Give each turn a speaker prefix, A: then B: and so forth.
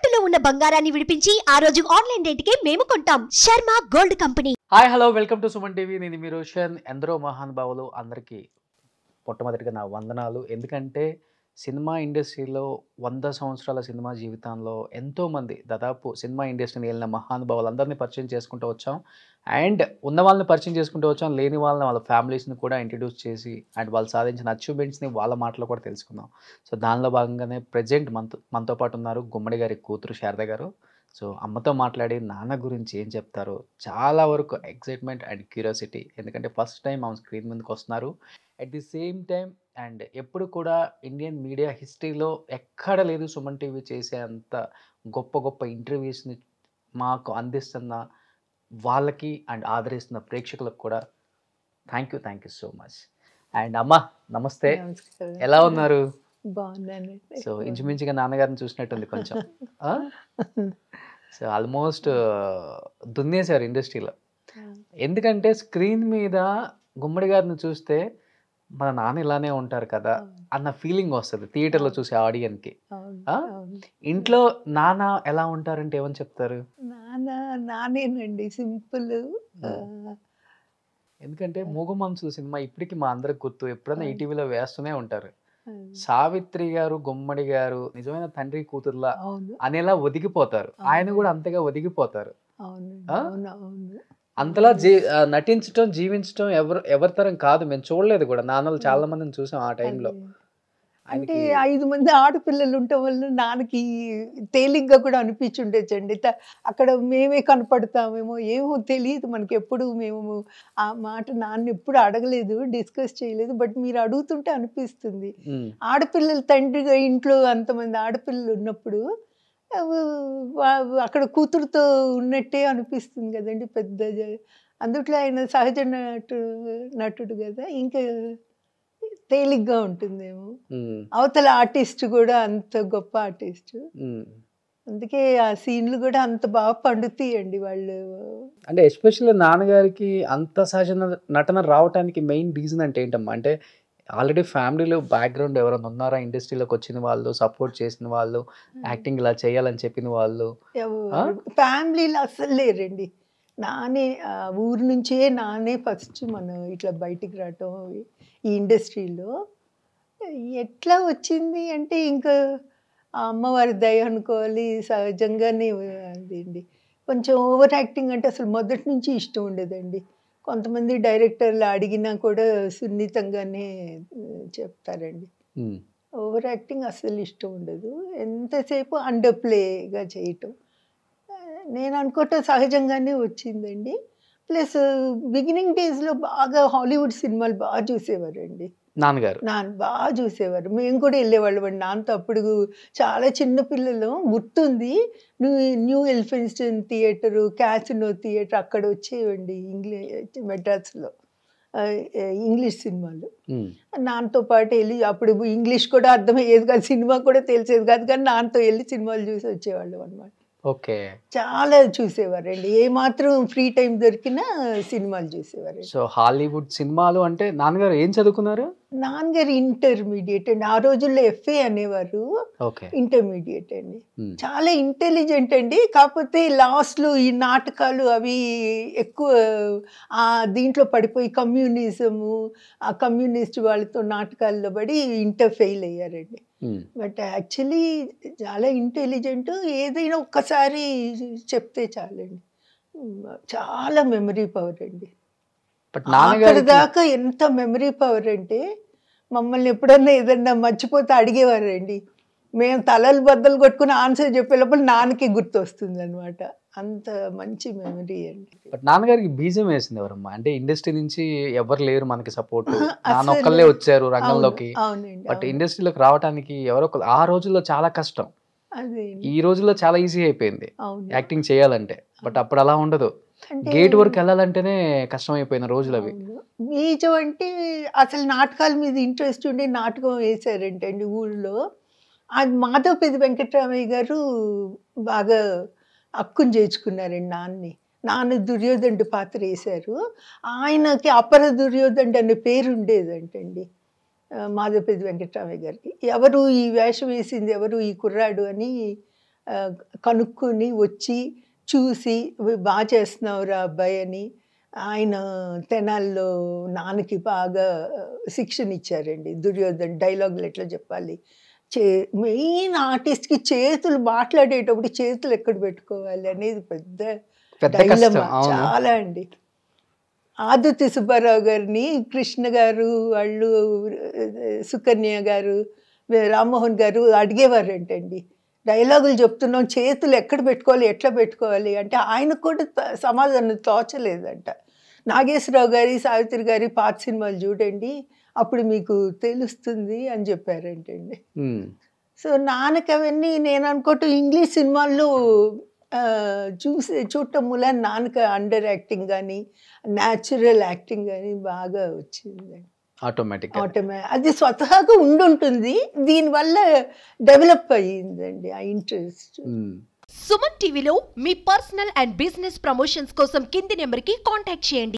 A: తాకట్టులో ఉన్న బంగారాన్ని విడిపించి ఆ రోజు ఆన్లైన్ రేటుకే మేము కొంటాం. Sharma gold company.
B: Hi hello welcome to Suman TV. నేను మీ రోషన్. ఎందరో మహానుభావులు అందరికీ మొట్టమొదటిగా నా వందనాలు. ఎందుకంటే సినిమా ఇండస్ట్రీలో 100 సంవత్సరాల సినిమా జీవితంలో ఎంతోమంది దాదాపు సినిమా ఇండస్ట్రీని వెళ్ళిన మహానుభావులు అందరినీ పరిచయం చేసుకుంటూ వచ్చాం. అండ్ ఉన్న వాళ్ళని పరిచయం చేసుకుంటూ వచ్చాం, లేని వాళ్ళని వాళ్ళ ఫ్యామిలీస్ని కూడా ఇంట్రడ్యూస్ చేసి అండ్ వాళ్ళు సాధించిన అచీవ్మెంట్స్ని వాళ్ళ మాటలు కూడా తెలుసుకుందాం. సో దానిలో భాగంగానే ప్రజెంట్ మనతో పాటు ఉన్నారు గుమ్మడి గారి కూతురు శారద గారు. సో అమ్మతో మాట్లాడి నాన్న గురించి ఏం చెప్తారో చాలా వరకు ఎక్సైట్మెంట్ అండ్ క్యూరియాసిటీ, ఎందుకంటే ఫస్ట్ టైం ఆమె స్క్రీన్ ముందుకు వస్తున్నారు. At the same time and ఎప్పుడు కూడా ఇండియన్ మీడియా హిస్టరీలో ఎక్కడ లేదు సుమన్ టీవీ చేసే అంత గొప్ప గొప్ప ఇంటర్వ్యూస్ని మాకు అందిస్తున్న వాళ్ళకి అండ్ ఆదరిస్తున్న ప్రేక్షకులకు కూడా thank you so much. And అమ్మ నమస్తే, ఎలా ఉన్నారు?
C: బాగున్నాను.
B: సో ఇంచుమించుగా నాన్నగారిని చూసినట్టుంది కొంచెం. సో ఆల్మోస్ట్ దున్నేశారు ఇండస్ట్రీలో. ఎందుకంటే స్క్రీన్ మీద గుమ్మడి గారిని చూస్తే మన నాన్న ఇలానే ఉంటారు కదా అన్న ఫీలింగ్ వస్తుంది థియేటర్లో చూసే ఆడియన్కి. ఇంట్లో నాన్న ఎలా ఉంటారంటే ఏమని చెప్తారు?
C: నానేనండి, సింపుల్.
B: ఎందుకంటే మూగమంచు సినిమా ఇప్పటికి మా అందరికి గుర్తు, ఎప్పుడైనా ఈటీవీలో వేస్తూనే ఉంటారు. సావిత్రి గారు గుమ్మడి గారు నిజమైన తండ్రి కూతుర్లా అనేలా ఒదిగిపోతారు, ఆయన కూడా అంతగా ఒదిగిపోతారు. అంతలా నటించడం జీవించడం ఎవరి తరం కాదు, మేము చూడలేదు కూడా. నాన్నలు చాలా మందిని చూసాం ఆ టైంలో.
C: అంటే 5 మంది ఆడపిల్లలు ఉండటం వల్ల నాన్నకి తేలిగ్గా కూడా అనిపించుండొచ్చండి. అక్కడ మేమే కనపడతామేమో, ఏమో తెలియదు మనకి. ఎప్పుడు మేము ఆ మాట నాన్న ఎప్పుడు అడగలేదు, డిస్కస్ చేయలేదు. బట్ మీరు అడుగుతుంటే అనిపిస్తుంది, ఆడపిల్లలు తండ్రిగా ఇంట్లో అంతమంది ఆడపిల్లలు ఉన్నప్పుడు అక్కడ కూతురుతో ఉన్నట్టే అనిపిస్తుంది కదండి. పెద్ద అందుట్లో ఆయన సహజ నటుడు కదా, ఇంకా తేలిగ్గా ఉంటుందేమో. అవతల ఆర్టిస్ట్ కూడా అంత గొప్ప ఆర్టిస్ట్, అందుకే ఆ సీన్లు కూడా అంత బాగా పండుతాయండి వాళ్ళు.
B: అంటే ఎస్పెషల్లీ నాన్నగారికి అంత సహజ నటన రావడానికి మెయిన్ రీజన్ అంటే ఏంటమ్మా? అంటే ఆల్రెడీ ఫ్యామిలీలో బ్యాక్గ్రౌండ్ ఎవరైనా ఉన్నారా, ఇండస్ట్రీలోకి వచ్చిన వాళ్ళు, సపోర్ట్ చేసిన వాళ్ళు, యాక్టింగ్ ఇలా చేయాలని చెప్పిన వాళ్ళు?
C: ఫ్యామిలీలో అస్సలు లేరండి. నానే ఊరు నుంచే నానే ఫస్ట్ మనం ఇట్లా బయటికి రావటం ఈ ఇండస్ట్రీలో. ఎట్లా వచ్చింది అంటే ఇంకా అమ్మవారి దయ అనుకోవాలి, సహజంగానే అదండి. కొంచెం ఓవర్ యాక్టింగ్ అంటే అసలు మొదటి నుంచి ఇష్టం ఉండేదండి. కొంతమంది డైరెక్టర్లు అడిగినా కూడా సున్నితంగానే చెప్తారండి. ఓవర్ యాక్టింగ్ అస్సలు ఇష్టం ఉండదు, ఎంతసేపు అండర్ ప్లేగా చేయటం. నేను అనుకోవటం సహజంగానే వచ్చిందండి. ప్లస్ బిగినింగ్ డేస్లో బాగా హాలీవుడ్ సినిమాలు బాగా చూసేవారండి
B: నాన్నగారు.
C: బాగా చూసేవారు, మేము కూడా వెళ్ళేవాళ్ళం అండి నాన్నతో. అప్పుడు చాలా చిన్న పిల్లలు గుర్తుంది. న్యూ ఎలిఫెన్స్టన్ థియేటరు, క్యాసినో థియేటర్ అక్కడ వచ్చేవండి మెడ్రాస్లో ఇంగ్లీష్ సినిమాలు. నాన్నతో పాటు వెళ్ళి, అప్పుడు ఇంగ్లీష్ కూడా అర్థమయ్యేది కాదు, సినిమా కూడా తెలిసేది కాదు, కానీ నాన్నతో వెళ్ళి సినిమాలు చూసి వచ్చేవాళ్ళం అనమాట.
B: ఓకే,
C: చాలా చూసేవారండి, ఏ మాత్రం ఫ్రీ టైం దొరికినా సినిమాలు చూసేవారు.
B: సో హాలీవుడ్ సినిమాలు అంటే నాన్నగారు ఏం చదువుకున్నారు?
C: నాన్నగారు ఇంటర్మీడియట్ అండి, ఆ రోజుల్లో FA అనేవారు, ఇంటర్మీడియట్ అండి. చాలా ఇంటెలిజెంట్ అండి. కాకపోతే లాస్ట్లో ఈ నాటకాలు అవి ఎక్కువ దీంట్లో పడిపోయి కమ్యూనిజము, ఆ కమ్యూనిస్ట్ వాళ్ళతో నాటకాల్లో పడి ఫెయిల్ అయ్యారండి. బట్ యాక్చువల్లీ చాలా ఇంటెలిజెంట్, ఏదైనా ఒక్కసారి చెప్తే చాలండి. చాలా మెమరీ పవర్ అండి. అక్కడ దాకా ఎంత మెమరీ పవర్ అంటే మమ్మల్ని ఎప్పుడన్నా ఏదన్నా మర్చిపోతే అడిగేవారండి, మేము తలలు బద్దలు కొట్టుకుని ఆన్సర్ చెప్పే లోపల నాన్నకి గుర్తు వస్తుంది అనమాట. అంత మంచి మెమరీ అండి.
B: బట్ నాన్నగారికి బీజం వేసింది ఎవరమ్మా? అంటే ఇండస్ట్రీ నుంచి ఎవరు లేరు మనకి సపోర్ట్, నాన్న ఒక్కళ్ళే వచ్చారు రంగంలోకి. బట్ ఇండస్ట్రీలోకి రావడానికి ఎవరో ఆ రోజుల్లో చాలా కష్టం, ఈ రోజుల్లో చాలా ఈజీ అయిపోయింది యాక్టింగ్ చేయాలంటే. బట్ అప్పుడు అలా ఉండదు, గేట్ వరకు వెళ్ళాలంటేనే కష్టం అయిపోయిన రోజులు అవి.
C: బీజం అంటే అసలు నాటకాల మీద ఇంట్రెస్ట్ ఉండి నాటకం వేశారంటే అండి ఊళ్ళో. అది మాధవపేది వెంకటరామయ్య గారు బాగా హక్కును చేర్చుకున్నారండి నాన్న దుర్యోధనుడి పాత్ర వేశారు. ఆయనకి అపర దుర్యోధనుడు అనే పేరు ఉండేదంటండి మాధవపేది వెంకటరామయ్య గారికి. ఎవరు ఈ వేషం వేసింది, ఎవరు ఈ కుర్రాడు అని కనుక్కొని వచ్చి చూసి బాగా చేస్తున్నావురా అబ్బాయి అని ఆయన తెనాల్లో నాన్నకి బాగా శిక్షణ ఇచ్చారండి. దుర్యోధన్ డైలాగులు ఎట్లా చెప్పాలి, మెయిన్ ఆర్టిస్ట్కి చేతులు మాట్లాడేటప్పుడు చేతులు ఎక్కడ పెట్టుకోవాలి అనేది పెద్ద డైలమా చాలా అండి. ఆదుర్తి సుబ్బారావు గారిని కృష్ణ గారు వాళ్ళు సుకన్య గారు రామ్మోహన్ గారు అడిగేవారంటండి, డైలాగులు చెప్తున్నాం చేతులు ఎక్కడ పెట్టుకోవాలి ఎట్లా పెట్టుకోవాలి అంటే ఆయనకు కూడా సమాధానం తోచలేదంట. నాగేశ్వరరావు గారి సావిత్రి గారి పాత సినిమాలు చూడండి అప్పుడు మీకు తెలుస్తుంది అని చెప్పారంటండి. సో నాన్నకి అవన్నీ నేను అనుకోవటం ఇంగ్లీష్ సినిమాల్లో చూడటం మూలాన నాన్నకి అండర్ యాక్టింగ్ కానీ న్యాచురల్ యాక్టింగ్ కానీ బాగా వచ్చిందండి.
B: ఆటోమేటిక్
C: అది స్వతహాగా ఉండుంటుంది, దీనివల్ల డెవలప్ అయ్యిందండి ఆ ఇంట్రెస్ట్.
A: సుమన్ టీవీలో మీ పర్సనల్ అండ్ బిజినెస్ ప్రమోషన్స్ కోసం కింది నెంబర్కి కాంటాక్ట్ చేయండి.